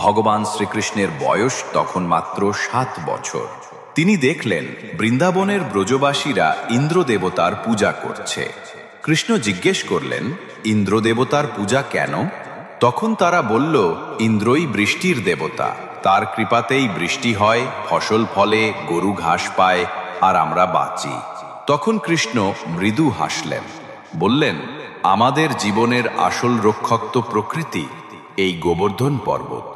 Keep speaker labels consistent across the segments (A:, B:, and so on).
A: ভগবান শ্রীকৃষ্ণের বয়স তখন মাত্র 7 বছর। তিনি দেখলেন বৃন্দাবনের ব্রজবাসীরা ইন্দ্রদেবতার পূজা করছে। কৃষ্ণ জিজ্ঞেস করলেন, ইন্দ্রদেবতার পূজা কেন? তখন তারা বলল, ইন্দ্রই বৃষ্টির দেবতা, তার কৃপাতেই বৃষ্টি হয়, ফসল ফলে, গরু ঘাস পায়, আর আমরা বাঁচি। তখন কৃষ্ণ মৃদু হাসলেন, বললেন, আমাদের জীবনের আসল রক্ষক তো প্রকৃতি, এই গোবর্ধন পর্বত।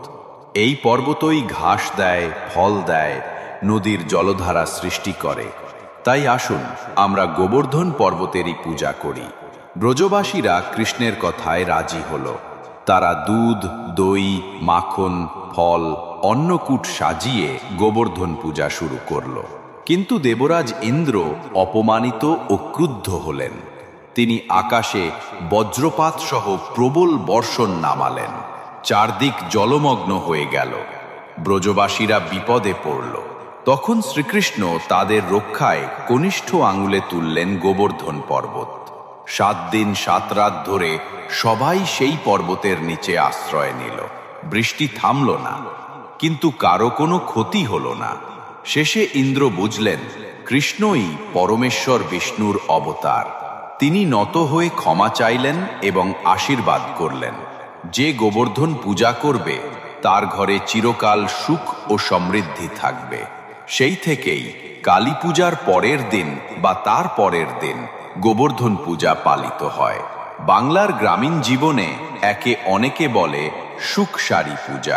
A: এই পর্বতই ঘাস দেয়, ফল দেয়, নদীর জলধারা সৃষ্টি করে। তাই আসুন আমরা গোবর্ধন পর্বতেরই পূজা করি। ব্রজবাসীরা কৃষ্ণের কথায় রাজি হল। তারা দুধ, দই, মাখন, ফল, অন্নকূট সাজিয়ে গোবর্ধন পূজা শুরু করল। কিন্তু দেবরাজ ইন্দ্র অপমানিত ও ক্রুদ্ধ হলেন। তিনি আকাশে বজ্রপাত সহ প্রবল বর্ষণ নামালেন। চারদিক জলমগ্ন হয়ে গেল। ব্রজবাসীরা বিপদে পড়ল। তখন শ্রীকৃষ্ণ তাদের রক্ষায় কনিষ্ঠ আঙুলে তুললেন গোবর্ধন পর্বত। 7 দিন 7 রাত ধরে সবাই সেই পর্বতের নিচে আশ্রয় নিল। বৃষ্টি থামল না, কিন্তু কারো কোনো ক্ষতি হল না। শেষে ইন্দ্র বুঝলেন কৃষ্ণই পরমেশ্বর বিষ্ণুর অবতার। তিনি নত হয়ে ক্ষমা চাইলেন এবং আশীর্বাদ করলেন, যে গোবর্ধন পূজা করবে তার ঘরে চিরকাল সুখ ও সমৃদ্ধি থাকবে। সেই থেকেই কালী পূজার পরের দিন বা তার পরের দিন গোবর্ধন পূজা পালিত হয়। বাংলার গ্রামীণ জীবনে একে অনেকে বলে সুখসারি পূজা।